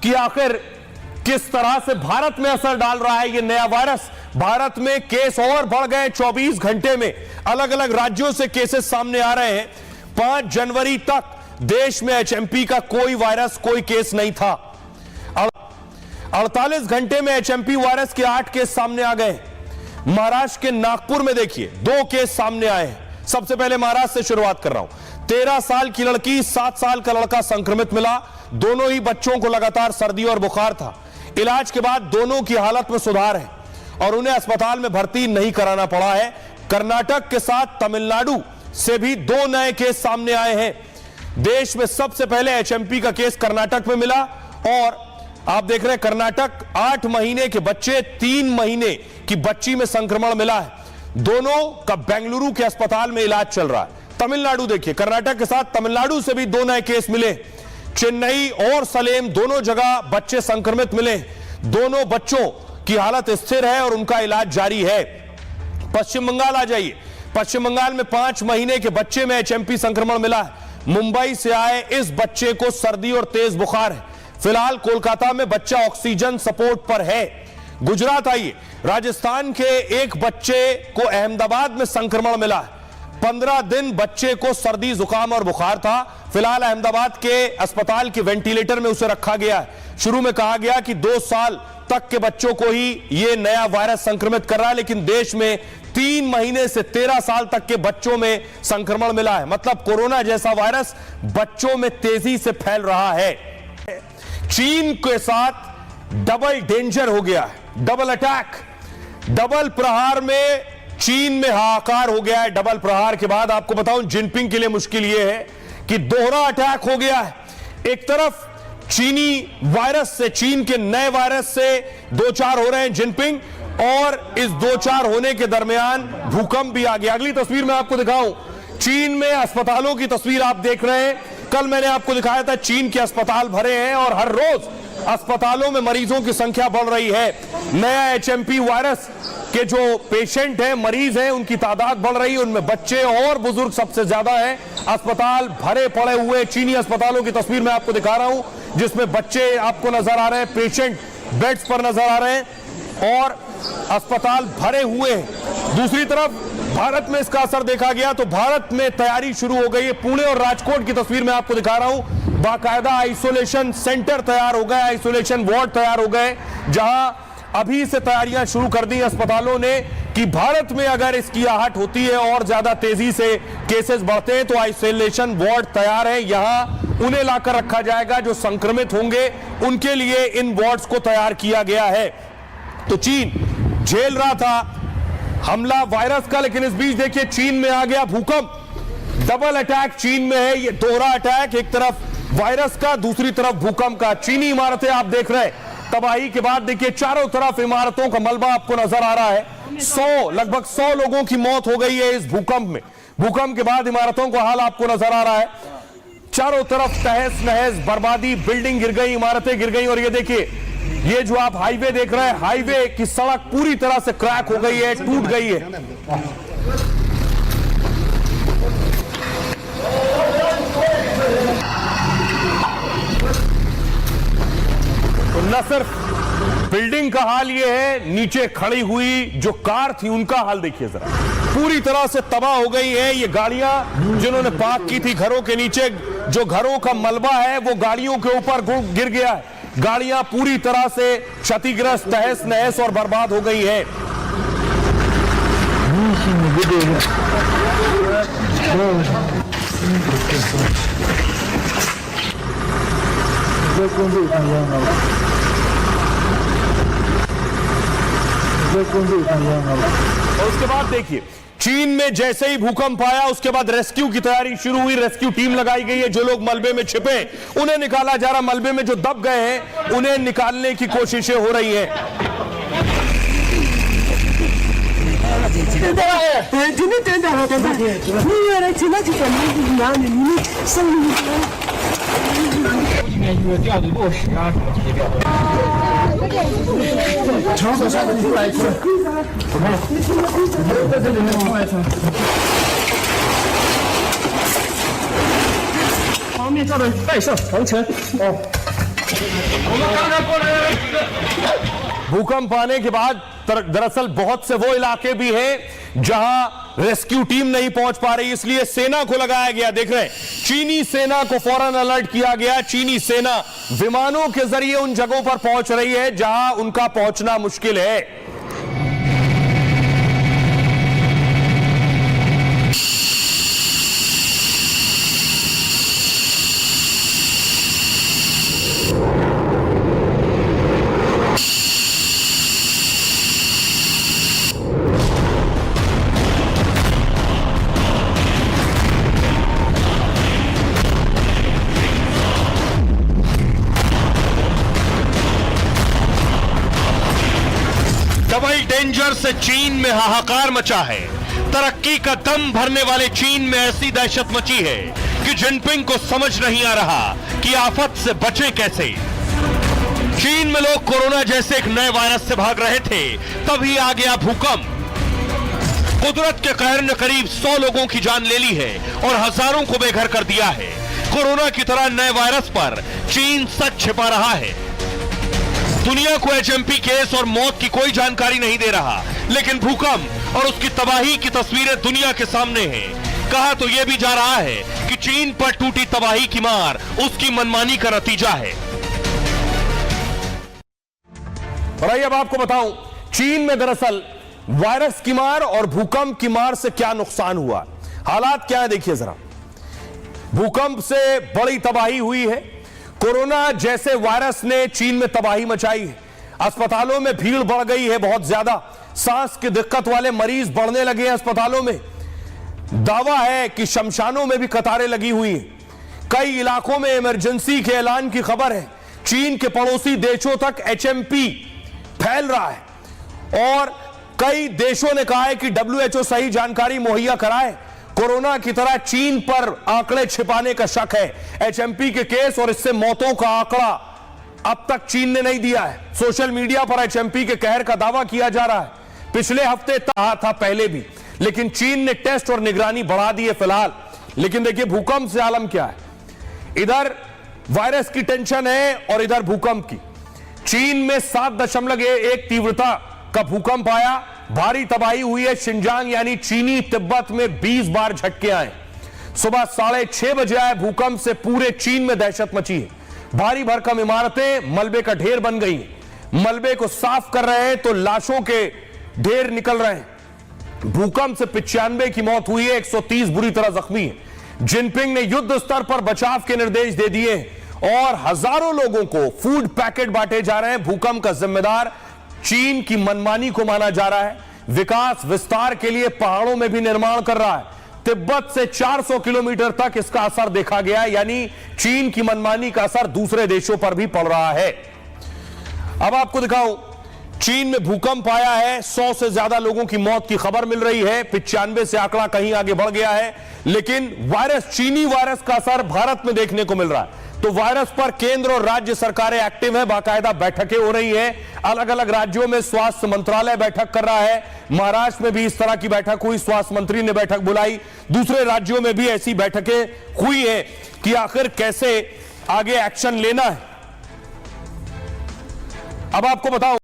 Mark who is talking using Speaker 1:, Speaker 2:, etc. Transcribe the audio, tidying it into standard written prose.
Speaker 1: कि आखिर किस तरह से भारत में असर डाल रहा है ये नया वायरस। भारत में केस और बढ़ गए। 24 घंटे में अलग अलग राज्यों से केसेस सामने आ रहे हैं। 5 जनवरी तक देश में एचएमपी का कोई वायरस, कोई केस नहीं था। 48 घंटे में एचएमपी वायरस के 8 केस सामने आ गए। महाराष्ट्र के नागपुर में देखिए 2 केस सामने आए हैं। सबसे पहले महाराष्ट्र से शुरुआत कर रहा हूं। 13 साल की लड़की, 7 साल का लड़का संक्रमित मिला। दोनों ही बच्चों को लगातार सर्दी और बुखार था। इलाज के बाद दोनों की हालत में सुधार है और उन्हें अस्पताल में भर्ती नहीं कराना पड़ा है। कर्नाटक के साथ तमिलनाडु से भी 2 नए केस सामने आए हैं। देश में सबसे पहले एचएमपी का केस कर्नाटक में मिला और आप देख रहे हैं कर्नाटक 8 महीने के बच्चे, 3 महीने की बच्ची में संक्रमण मिला है। दोनों का बेंगलुरु के अस्पताल में इलाज चल रहा है। तमिलनाडु देखिए, कर्नाटक के साथ तमिलनाडु से भी 2 नए केस मिले। चेन्नई और सलेम दोनों जगह बच्चे संक्रमित मिले। दोनों बच्चों की हालत स्थिर है और उनका इलाज जारी है। पश्चिम बंगाल आ जाइए। पश्चिम बंगाल में 5 महीने के बच्चे में एचएमपी संक्रमण मिला है। मुंबई से आए इस बच्चे को सर्दी और तेज बुखार है। फिलहाल कोलकाता में बच्चा ऑक्सीजन सपोर्ट पर है। गुजरात आइए। राजस्थान के एक बच्चे को अहमदाबाद में संक्रमण मिला है। 15 दिन बच्चे को सर्दी, जुकाम और बुखार था। फिलहाल अहमदाबाद के अस्पताल के वेंटिलेटर में उसे रखा गया है। शुरू में कहा गया कि 2 साल तक के बच्चों को ही यह नया वायरस संक्रमित कर रहा है, लेकिन देश में 3 महीने से 13 साल तक के बच्चों में संक्रमण मिला है। मतलब कोरोना जैसा वायरस बच्चों में तेजी से फैल रहा है। चीन के साथ डबल डेंजर हो गया है, डबल अटैक। डबल प्रहार में चीन में हाहाकार हो गया है। डबल प्रहार के बाद आपको बताऊं, जिनपिंग के लिए मुश्किल यह है कि दोहरा अटैक हो गया है। एक तरफ चीनी वायरस से, चीन के नए वायरस से 2-4 हो रहे हैं जिनपिंग, और इस 2-4 होने के दरमियान भूकंप भी आ गया। अगली तस्वीर मैं आपको दिखाऊं, चीन में अस्पतालों की तस्वीर आप देख रहे हैं। कल मैंने आपको दिखाया था चीन के अस्पताल भरे हैं और हर रोज अस्पतालों में मरीजों की संख्या बढ़ रही है। नया एचएमपी वायरस के जो पेशेंट हैं, मरीज हैं, उनकी तादाद बढ़ रही है। उनमें बच्चे और बुजुर्ग सबसे ज्यादा हैं। अस्पताल भरे पड़े हुए चीनी अस्पतालों की तस्वीर मैं आपको दिखा रहा हूं, जिसमें बच्चे आपको नजर आ रहे हैं, पेशेंट बेड्स पर नजर आ रहे हैं और अस्पताल भरे हुए हैं। दूसरी तरफ भारत में इसका असर देखा गया तो भारत में तैयारी शुरू हो गई है। पुणे और राजकोट की तस्वीर मैं आपको दिखा रहा हूं। बाकायदा आइसोलेशन सेंटर तैयार हो गए, आइसोलेशन वार्ड तैयार हो गए, जहां अभी से तैयारियां शुरू कर दी अस्पतालों ने कि भारत में अगर इसकी आहट होती है और ज्यादा तेजी से केसेस बढ़ते हैं तो आइसोलेशन वार्ड तैयार है। यहां उन्हें लाकर रखा जाएगा जो संक्रमित होंगे, उनके लिए इन वार्ड्स को तैयार किया गया है। तो चीन झेल रहा था हमला वायरस का, लेकिन इस बीच देखिए चीन में आ गया भूकंप। डबल अटैक चीन में है, ये दोहरा अटैक, एक तरफ वायरस का, दूसरी तरफ भूकंप का। चीनी इमारतें आप देख रहे हैं। तबाही के बाद देखिए चारों तरफ इमारतों का मलबा आपको नजर आ रहा है। लगभग 100 लोगों की मौत हो गई है इस भूकंप में। भूकंप के बाद इमारतों का हाल आपको नजर आ रहा है। चारों तरफ तहस नहस, बर्बादी, बिल्डिंग गिर गई, इमारतें गिर गई। और ये देखिए, ये जो आप हाईवे देख रहे हैं, हाईवे की सड़क पूरी तरह से क्रैक हो गई है, टूट गई है। तो न सिर्फ बिल्डिंग का हाल ये है, नीचे खड़ी हुई जो कार थी उनका हाल देखिए जरा, पूरी तरह से तबाह हो गई है। ये गाड़ियां जिन्होंने पार्क की थी घरों के नीचे, जो घरों का मलबा है वो गाड़ियों के ऊपर गिर गया है। गाड़ियां पूरी तरह से क्षतिग्रस्त, तहस नहस और बर्बाद हो गई है। और उसके बाद देखिए, चीन में जैसे ही भूकंप आया उसके बाद रेस्क्यू की तैयारी शुरू हुई। रेस्क्यू टीम लगाई गई है। जो लोग मलबे में छिपे उन्हें निकाला जा रहा। मलबे में जो दब गए हैं उन्हें निकालने की कोशिशें हो रही हैं। भूकंप आने के बाद दरअसल बहुत से वो इलाके भी हैं जहां रेस्क्यू टीम नहीं पहुंच पा रही, इसलिए सेना को लगाया गया। देख रहे हैं, चीनी सेना को फौरन अलर्ट किया गया। चीनी सेना विमानों के जरिए उन जगहों पर पहुंच रही है जहां उनका पहुंचना मुश्किल है। डबल डेंजर से चीन में हाहाकार मचा है। तरक्की का दम भरने वाले चीन में ऐसी दहशत मची है कि जिनपिंग को समझ नहीं आ रहा कि आफत से बचें कैसे। चीन में लोग कोरोना जैसे एक नए वायरस से भाग रहे थे, तभी आ गया भूकंप। कुदरत के कहर ने करीब 100 लोगों की जान ले ली है और हजारों को बेघर कर दिया है। कोरोना की तरह नए वायरस पर चीन सच छिपा रहा है। दुनिया को एचएमपी केस और मौत की कोई जानकारी नहीं दे रहा, लेकिन भूकंप और उसकी तबाही की तस्वीरें दुनिया के सामने हैं। कहा तो यह भी जा रहा है कि चीन पर टूटी तबाही की मार उसकी मनमानी का नतीजा है। और आइए अब आपको बताऊं, चीन में दरअसल वायरस की मार और भूकंप की मार से क्या नुकसान हुआ, हालात क्या है देखिए जरा। भूकंप से बड़ी तबाही हुई है। कोरोना जैसे वायरस ने चीन में तबाही मचाई है। अस्पतालों में भीड़ बढ़ गई है बहुत ज्यादा। सांस की दिक्कत वाले मरीज बढ़ने लगे हैं अस्पतालों में। दावा है कि शमशानों में भी कतारें लगी हुई हैं। कई इलाकों में इमरजेंसी के ऐलान की खबर है। चीन के पड़ोसी देशों तक एचएमपी फैल रहा है और कई देशों ने कहा है कि डब्ल्यूएचओ सही जानकारी मुहैया कराए। कोरोना की तरह चीन पर आंकड़े छिपाने का शक है। एचएमपी के केस और इससे मौतों का आंकड़ा अब तक चीन ने नहीं दिया है। सोशल मीडिया पर एचएमपी के कहर का दावा किया जा रहा है। पिछले हफ्ते था पहले भी, लेकिन चीन ने टेस्ट और निगरानी बढ़ा दी है फिलहाल। लेकिन देखिए भूकंप से आलम क्या है। इधर वायरस की टेंशन है और इधर भूकंप की। चीन में 7.1 तीव्रता का भूकंप आया। भारी तबाही हुई है। शिनजांग यानी चीनी तिब्बत में 20 बार झटके आए। सुबह 6:30 बजे आए भूकंप से पूरे चीन में दहशत मची है। भारी भरकम इमारतें मलबे का ढेर बन गई। मलबे को साफ कर रहे हैं तो लाशों के ढेर निकल रहे हैं। भूकंप से 95 की मौत हुई है, 130 बुरी तरह जख्मी है। जिनपिंग ने युद्ध स्तर पर बचाव के निर्देश दे दिए और हजारों लोगों को फूड पैकेट बांटे जा रहे हैं। भूकंप का जिम्मेदार चीन की मनमानी को माना जा रहा है। विकास विस्तार के लिए पहाड़ों में भी निर्माण कर रहा है। तिब्बत से 400 किलोमीटर तक इसका असर देखा गया, यानी चीन की मनमानी का असर दूसरे देशों पर भी पड़ रहा है। अब आपको दिखाऊं, चीन में भूकंप आया है। 100 से ज्यादा लोगों की मौत की खबर मिल रही है। 95 से आंकड़ा कहीं आगे बढ़ गया है। लेकिन वायरस, चीनी वायरस का असर भारत में देखने को मिल रहा है। तो वायरस पर केंद्र और राज्य सरकारें एक्टिव है। बाकायदा बैठकें हो रही है। अलग अलग राज्यों में स्वास्थ्य मंत्रालय बैठक कर रहा है। महाराष्ट्र में भी इस तरह की बैठक हुई, स्वास्थ्य मंत्री ने बैठक बुलाई। दूसरे राज्यों में भी ऐसी बैठकें हुई है कि आखिर कैसे आगे एक्शन लेना है। अब आपको बताऊं,